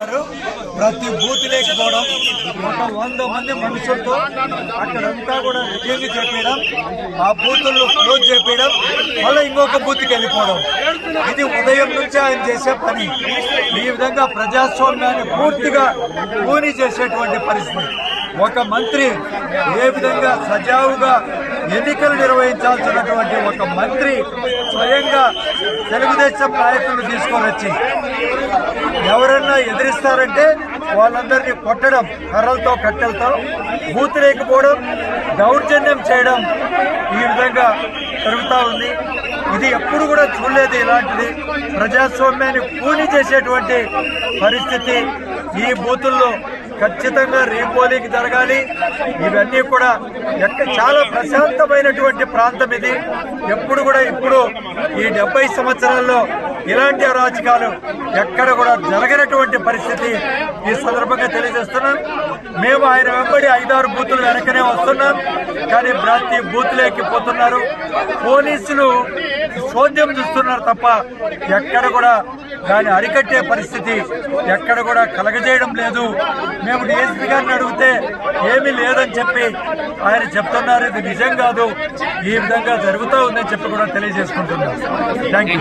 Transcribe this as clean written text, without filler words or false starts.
ప్రతి బూత్ లేకపోవడం ఒక 100 మంది మనుషులతో అక్కడంతా కూడా రివ్యూలు చేపించడం, ఆ బూతుల్లో క్లోజ్ చేపించడం, మళ్ళీ ఇంకొక బూత్కి వెళ్ళిపోవడం. ఇది ఉదయం నుంచి ఆయన చేసే పని. ఈ విధంగా ప్రజాస్వామ్యాన్ని పూర్తిగా కూని చేసేటువంటి పరిస్థితి. ఒక మంత్రి ఏ విధంగా సజావుగా ఎన్నికలు నిర్వహించాల్సినటువంటి ఒక మంత్రి స్వయంగా తెలుగుదేశం నాయకులను తీసుకొని వచ్చి ఎవరన్నా ఎదిరిస్తారంటే వాళ్ళందరినీ కొట్టడం, కర్రలతో కట్టెలతో బూత్ లేకపోవడం, దౌర్జన్యం చేయడం ఈ విధంగా జరుగుతూ ఉంది. ఇది ఎప్పుడు కూడా చూడలేదు. ఇలాంటిది ప్రజాస్వామ్యాన్ని కూని చేసేటువంటి పరిస్థితి. ఈ బూతుల్లో ఖచ్చితంగా రీపోలింగ్ జరగాలి. ఇవన్నీ కూడా చాలా ప్రశాంతమైనటువంటి ప్రాంతం ఇది. ఎప్పుడు కూడా ఇప్పుడు ఈ 70 సంవత్సరాల్లో ఇలాంటి అరాచకాలు ఎక్కడ కూడా జరగనటువంటి పరిస్థితి ఈ సందర్భంగా తెలియజేస్తున్నాం. మేము ఆయన వెంబడి 5-6 బూతులు వెనకనే వస్తున్నాం, కానీ ప్రతి బూతులేకి పోతున్నారు. పోలీసులు చోద్యం చూస్తున్నారు తప్ప ఎక్కడ కూడా దాన్ని అరికట్టే పరిస్థితి ఎక్కడ కూడా కలగజేయడం లేదు. మేము డీఎస్పీ గారిని అడిగితే ఏమీ లేదని చెప్పి ఆయన చెప్తున్నారు. ఇది నిజం కాదు, ఈ విధంగా జరుగుతూ ఉందని చెప్పి కూడా తెలియజేసుకుంటున్నాం. Thank you.